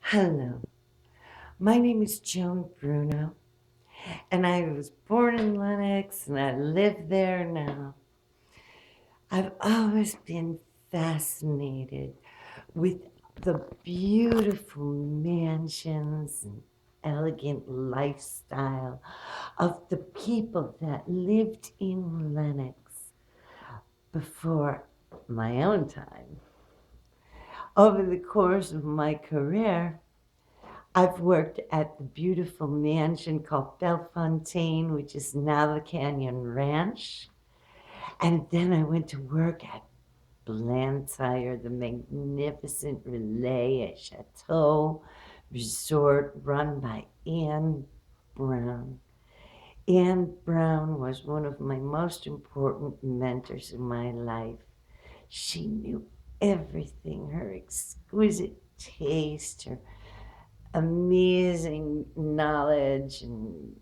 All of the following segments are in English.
Hello, my name is Joan Bruno, and I was born in Lenox and I live there now. I've always been fascinated with the beautiful mansions and elegant lifestyle of the people that lived in Lenox before my own time. Over the course of my career, I've worked at the beautiful mansion called Bellefontaine, which is now the Canyon Ranch. And then I went to work at Blantyre, the magnificent Relais Chateau resort run by Anne Brown. Anne Brown was one of my most important mentors in my life. She knew everything, her exquisite taste, her amazing knowledge and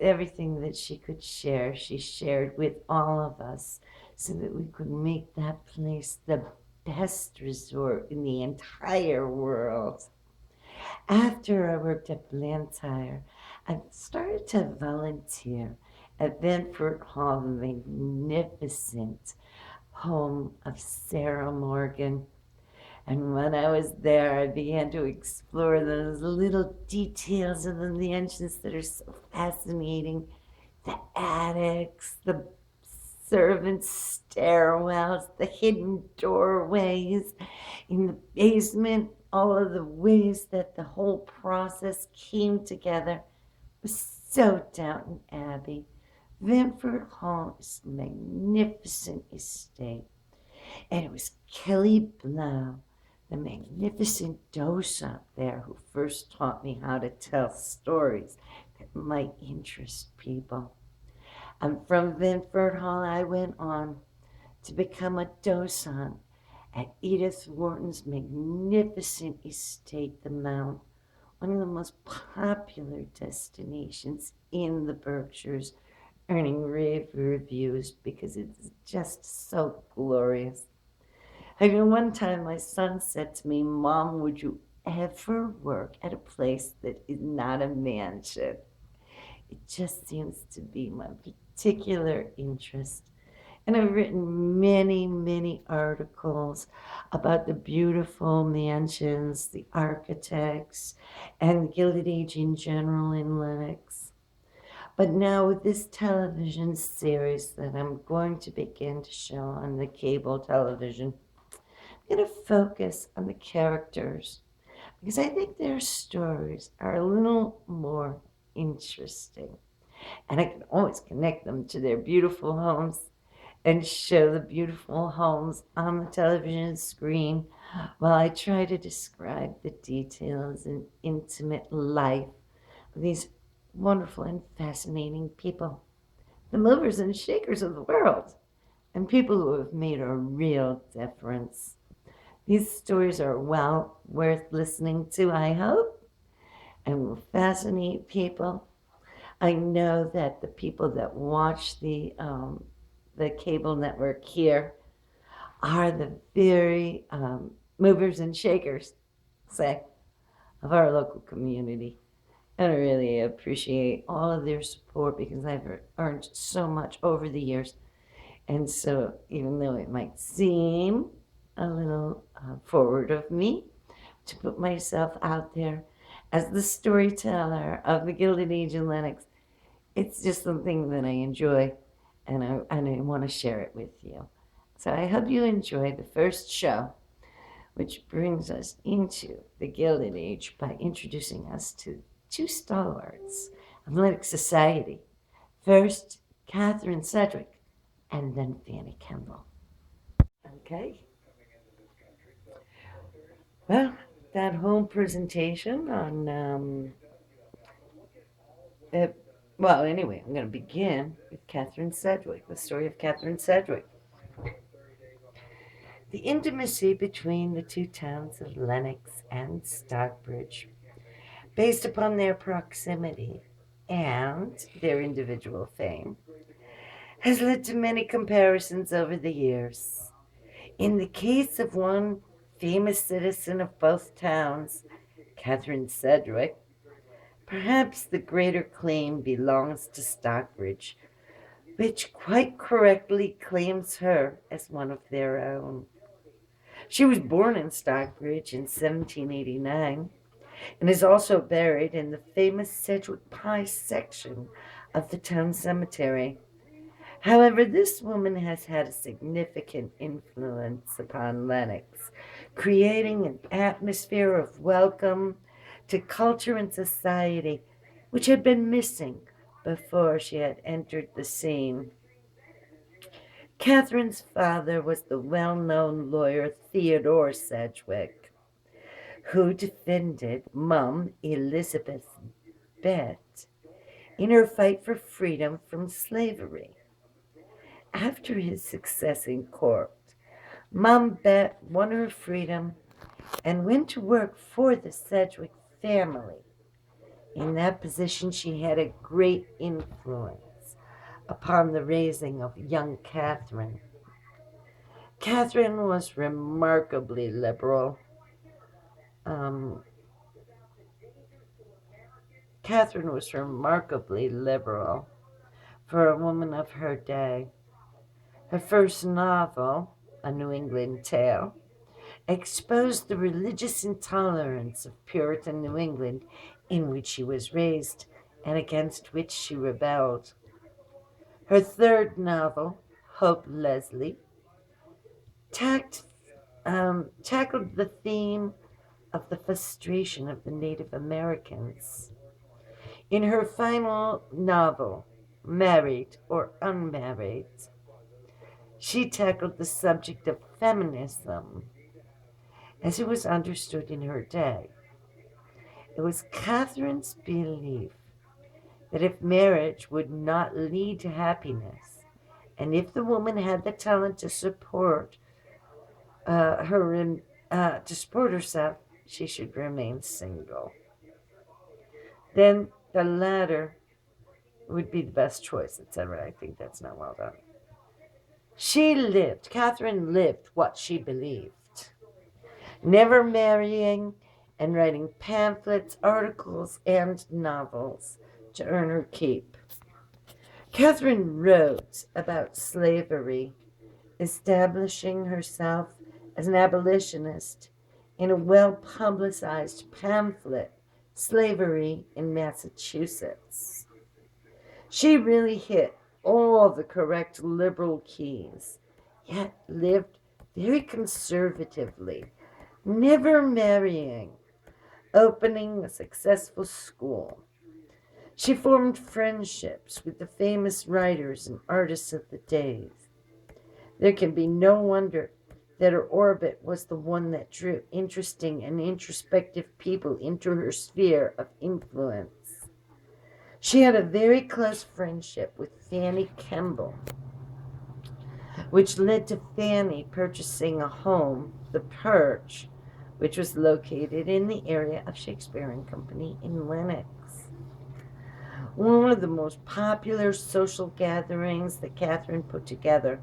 everything that she could share, she shared with all of us so that we could make that place the best resort in the entire world. After I worked at Blantyre, I started to volunteer at Ventford Hall, the magnificent home of Sarah Morgan. And when I was there, I began to explore those little details of the mansions that are so fascinating. The attics, the servants' stairwells, the hidden doorways in the basement, all of the ways that the whole process came together was so Downton Abbey. Ventford Hall is a magnificent estate. And it was Kelly Blau, the magnificent docent there, who first taught me how to tell stories that might interest people. And from Ventford Hall, I went on to become a docent at Edith Wharton's magnificent estate, the Mount, one of the most popular destinations in the Berkshires, earning rave reviews because it's just so glorious. I mean, one time my son said to me, Mom, would you ever work at a place that is not a mansion? It just seems to be my particular interest. And I've written many, many articles about the beautiful mansions, the architects, and the Gilded Age in general in Lenox. But now with this television series that I'm going to begin to show on the cable television, I'm going to focus on the characters because I think their stories are a little more interesting. And I can always connect them to their beautiful homes and show the beautiful homes on the television screen while I try to describe the details and intimate life of these wonderful and fascinating people, the movers and shakers of the world, and people who have made a real difference. These stories are well worth listening to, I hope, and will fascinate people. I know that the people that watch the cable network here are the very movers and shakers, say, of our local community. And I really appreciate all of their support because I've earned so much over the years. And so, even though it might seem a little forward of me to put myself out there as the storyteller of the Gilded Age in Lenox, it's just something that I enjoy and I want to share it with you. So I hope you enjoy the first show, which brings us into the Gilded Age by introducing us to two stalwarts of Lenox society. First, Catharine Sedgwick, and then Fanny Kemble. Okay, well, that whole presentation on, it, well, anyway, I'm going to begin with Catharine Sedgwick, the story of Catharine Sedgwick. The intimacy between the two towns of Lenox and Stockbridge, based upon their proximity and their individual fame, has led to many comparisons over the years. In the case of one famous citizen of both towns, Catharine Sedgwick, perhaps the greater claim belongs to Stockbridge, which quite correctly claims her as one of their own. She was born in Stockbridge in 1789 and is also buried in the famous Sedgwick Pie section of the town cemetery. However, this woman has had a significant influence upon Lennox, creating an atmosphere of welcome to culture and society which had been missing before she had entered the scene. Catherine's father was the well-known lawyer Theodore Sedgwick, who defended Mum Elizabeth Bett in her fight for freedom from slavery. After his success in court, Mum Bett won her freedom and went to work for the Sedgwick family. In that position, she had a great influence upon the raising of young Catherine. Catherine was remarkably liberal. Catherine was remarkably liberal for a woman of her day. Her first novel, A New England Tale, exposed the religious intolerance of Puritan New England in which she was raised and against which she rebelled. Her third novel, Hope Leslie, tackled the theme of the frustration of the Native Americans. In her final novel, Married or Unmarried, she tackled the subject of feminism as it was understood in her day. It was Catherine's belief that if marriage would not lead to happiness, and if the woman had the talent to support herself, she should remain single. Then the latter would be the best choice, etc. I think that's not well done. Catherine lived what she believed, never marrying and writing pamphlets, articles, and novels to earn her keep. Catherine wrote about slavery, establishing herself as an abolitionist in a well-publicized pamphlet, Slavery in Massachusetts. She really hit all the correct liberal keys, yet lived very conservatively, never marrying, opening a successful school. She formed friendships with the famous writers and artists of the day. There can be no wonder that her orbit was the one that drew interesting and introspective people into her sphere of influence. She had a very close friendship with Fanny Kemble, which led to Fanny purchasing a home, the Perch, which was located in the area of Shakespeare and Company in Lennox. One of the most popular social gatherings that Catherine put together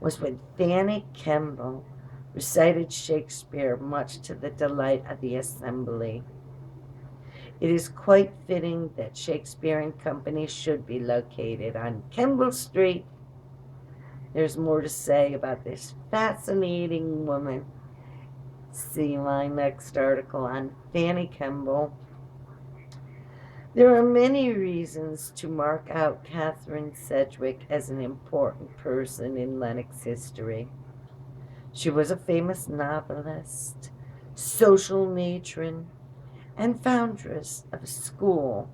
was when Fanny Kemble recited Shakespeare, much to the delight of the assembly. It is quite fitting that Shakespeare and Company should be located on Kemble Street. There's more to say about this fascinating woman. See my next article on Fanny Kemble. There are many reasons to mark out Catherine Sedgwick as an important person in Lennox history. She was a famous novelist, social matron, and foundress of a school,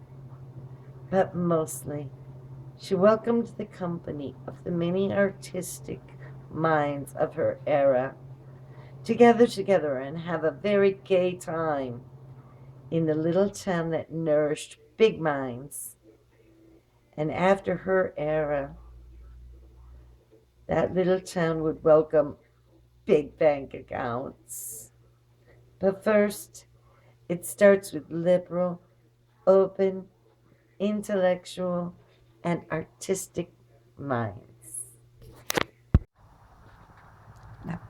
but mostly she welcomed the company of the many artistic minds of her era to gather together and have a very gay time in the little town that nourished big minds. And after her era, that little town would welcome big bank accounts. But first, it starts with liberal, open, intellectual, and artistic minds. Now,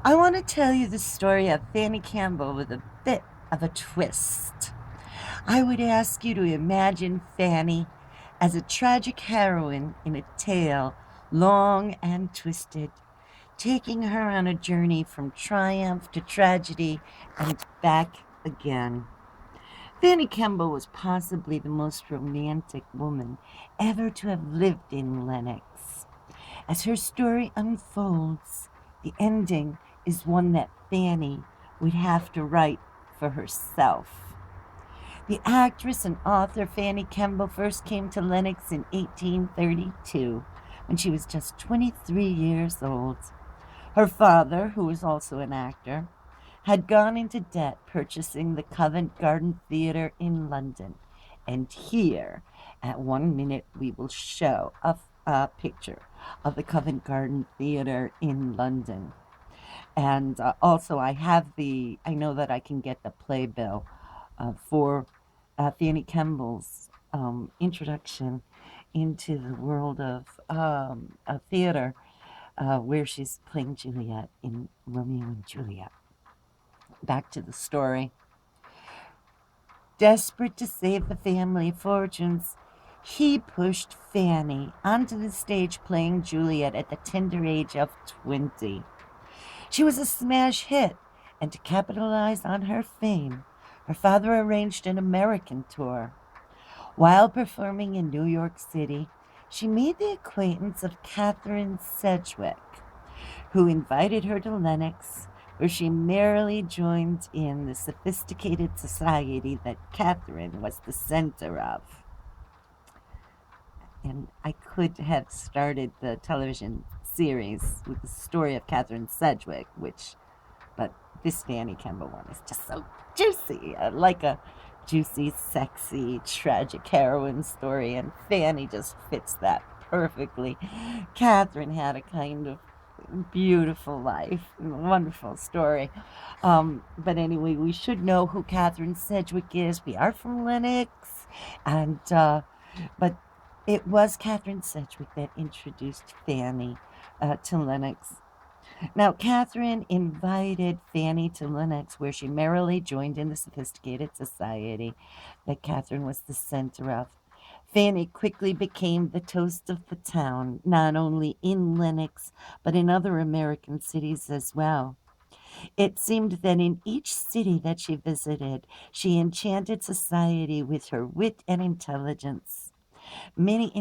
I want to tell you the story of Fanny Campbell with a bit of a twist. I would ask you to imagine Fanny as a tragic heroine in a tale long and twisted, taking her on a journey from triumph to tragedy and back again. Fanny Kemble was possibly the most romantic woman ever to have lived in Lenox. As her story unfolds, the ending is one that Fanny would have to write for herself. The actress and author Fanny Kemble first came to Lenox in 1832 when she was just 23 years old. Her father, who was also an actor, had gone into debt purchasing the Covent Garden Theatre in London. And here, at 1 minute, we will show a picture of the Covent Garden Theatre in London. And also, I know that I can get the playbill for Fanny Kemble's introduction into the world of theater, where she's playing Juliet in Romeo and Juliet. Back to the story. Desperate to save the family fortunes, he pushed Fanny onto the stage playing Juliet at the tender age of 20. She was a smash hit, and to capitalize on her fame, her father arranged an American tour. While performing in New York City, she made the acquaintance of Catharine Sedgwick, who invited her to Lenox, where she merrily joined in the sophisticated society that Catharine was the center of. And I could have started the television series with the story of Catharine Sedgwick, but this Fanny Kemble one is just so juicy, like a juicy, sexy, tragic heroine story, and Fanny just fits that perfectly. Catharine had a kind of beautiful life, wonderful story. But anyway, we should know who Catharine Sedgwick is. We are from Lenox, and but it was Catharine Sedgwick that introduced Fanny to Lenox. Now, Catharine invited Fanny to Lenox, where she merrily joined in the sophisticated society that Catharine was the center of. Fanny quickly became the toast of the town, not only in Lenox, but in other American cities as well. It seemed that in each city that she visited, she enchanted society with her wit and intelligence. Many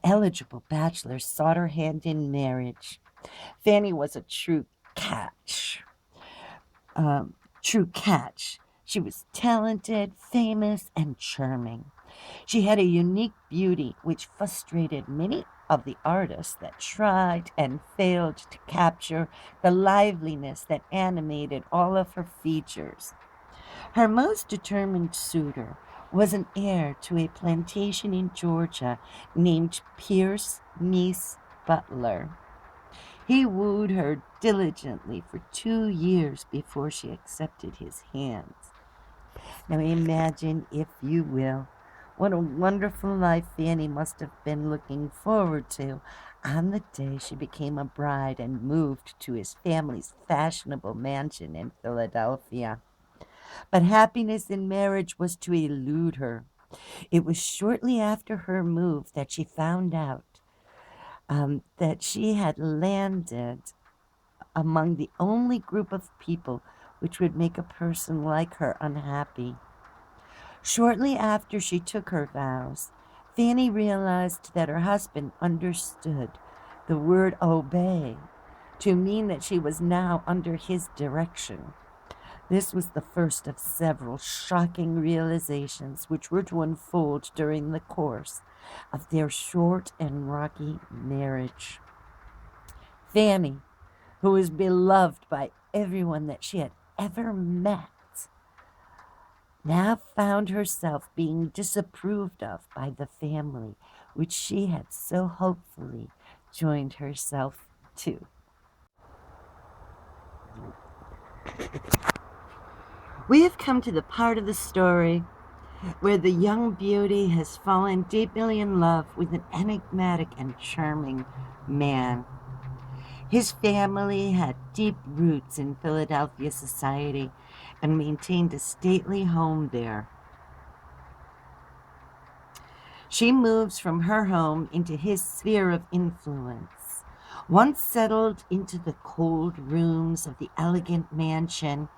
eligible bachelors sought her hand in marriage. Fanny was a true catch. She was talented, famous, and charming. She had a unique beauty which frustrated many of the artists that tried and failed to capture the liveliness that animated all of her features. Her most determined suitor was an heir to a plantation in Georgia named Pierce Niece Butler. He wooed her diligently for 2 years before she accepted his hand. Now imagine, if you will, what a wonderful life Fanny must have been looking forward to on the day she became a bride and moved to his family's fashionable mansion in Philadelphia. But happiness in marriage was to elude her. It was shortly after her move that she found out that she had landed among the only group of people which would make a person like her unhappy. Shortly after she took her vows, Fanny realized that her husband understood the word obey to mean that she was now under his direction. This was the first of several shocking realizations which were to unfold during the course of their short and rocky marriage. Fanny, who was beloved by everyone that she had ever met, now found herself being disapproved of by the family, which she had so hopefully joined herself to. We have come to the part of the story where the young beauty has fallen deeply in love with an enigmatic and charming man. His family had deep roots in Philadelphia society and maintained a stately home there. She moves from her home into his sphere of influence. Once settled into the cold rooms of the elegant mansion,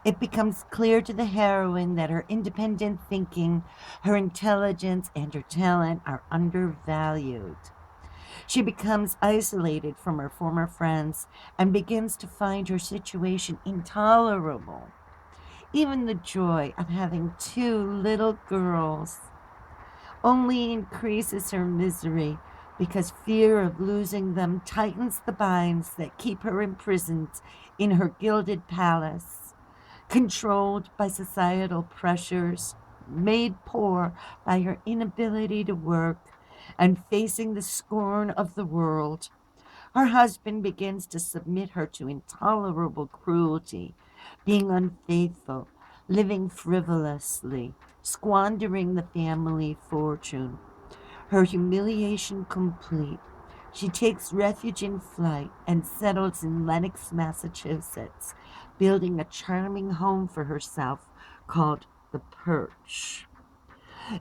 it becomes clear to the heroine that her independent thinking, her intelligence, and her talent are undervalued. She becomes isolated from her former friends and begins to find her situation intolerable. Even the joy of having two little girls only increases her misery because fear of losing them tightens the binds that keep her imprisoned in her gilded palace, controlled by societal pressures, made poor by her inability to work, and facing the scorn of the world. Her husband begins to submit her to intolerable cruelty, being unfaithful, living frivolously, squandering the family fortune. Her humiliation complete, she takes refuge in flight and settles in Lenox, Massachusetts, building a charming home for herself called the Perch.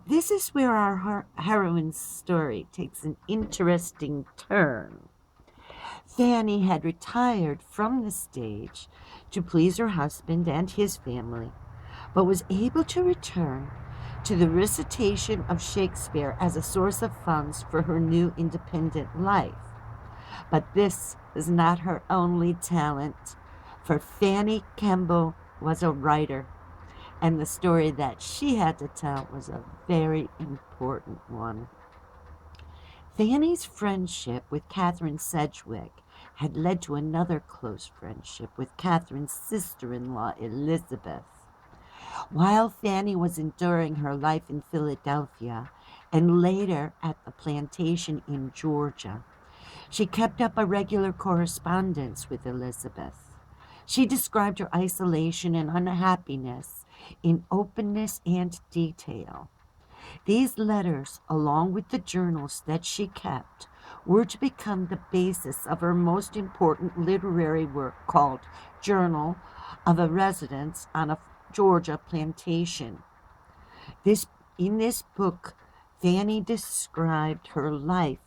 This is where our heroine's story takes an interesting turn. Fanny had retired from the stage to please her husband and his family, but was able to return to the recitation of Shakespeare as a source of funds for her new independent life. But this was not her only talent, for Fanny Kemble was a writer, and the story that she had to tell was a very important one. Fanny's friendship with Catharine Sedgwick had led to another close friendship with Catharine's sister-in-law, Elizabeth. While Fanny was enduring her life in Philadelphia and later at the plantation in Georgia, she kept up a regular correspondence with Elizabeth. She described her isolation and unhappiness in openness and detail. These letters, along with the journals that she kept, were to become the basis of her most important literary work called Journal of a Residence on a Georgia Plantation. In this book, Fanny described her life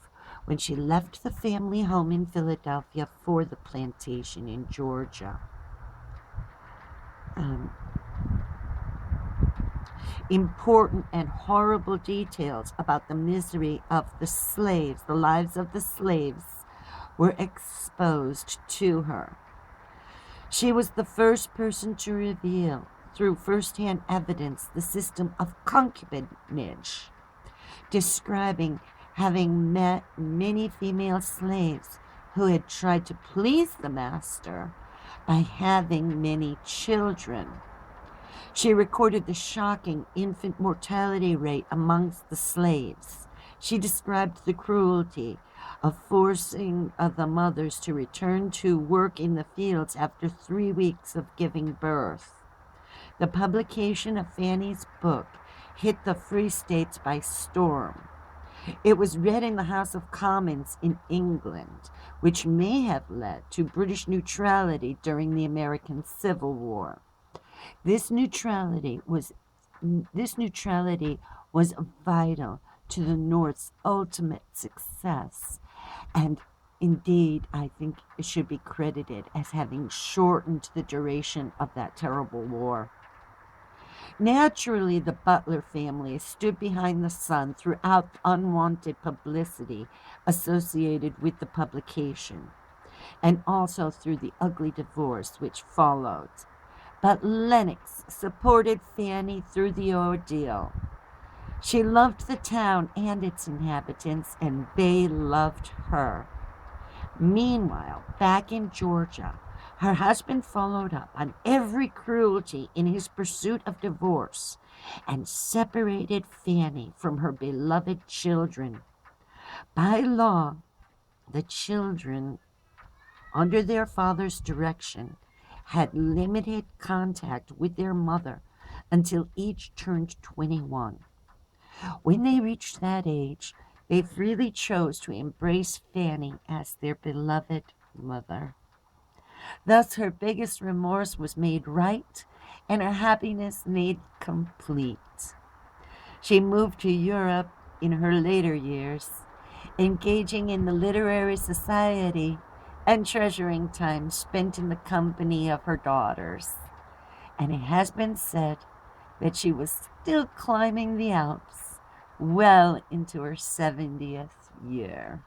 when she left the family home in Philadelphia for the plantation in Georgia. Important and horrible details about the misery of the slaves, the lives of the slaves, were exposed to her. She was the first person to reveal, through first-hand evidence, the system of concubinage, describing having met many female slaves who had tried to please the master by having many children. She recorded the shocking infant mortality rate amongst the slaves. She described the cruelty of forcing the mothers to return to work in the fields after 3 weeks of giving birth. The publication of Fanny's book hit the Free States by storm. It was read in the House of Commons in England, which may have led to British neutrality during the American Civil War. This neutrality was vital to the North's ultimate success, and indeed, I think it should be credited as having shortened the duration of that terrible war. Naturally, the Butler family stood behind the Sun throughout the unwanted publicity associated with the publication, and also through the ugly divorce which followed. But Lenox supported Fanny through the ordeal. She loved the town and its inhabitants, and they loved her. Meanwhile, back in Georgia, her husband followed up on every cruelty in his pursuit of divorce and separated Fanny from her beloved children. By law, the children, under their father's direction, had limited contact with their mother until each turned 21. When they reached that age, they freely chose to embrace Fanny as their beloved mother. Thus, her biggest remorse was made right and her happiness made complete. She moved to Europe in her later years, engaging in the literary society and treasuring time spent in the company of her daughters. And it has been said that she was still climbing the Alps well into her 70th year.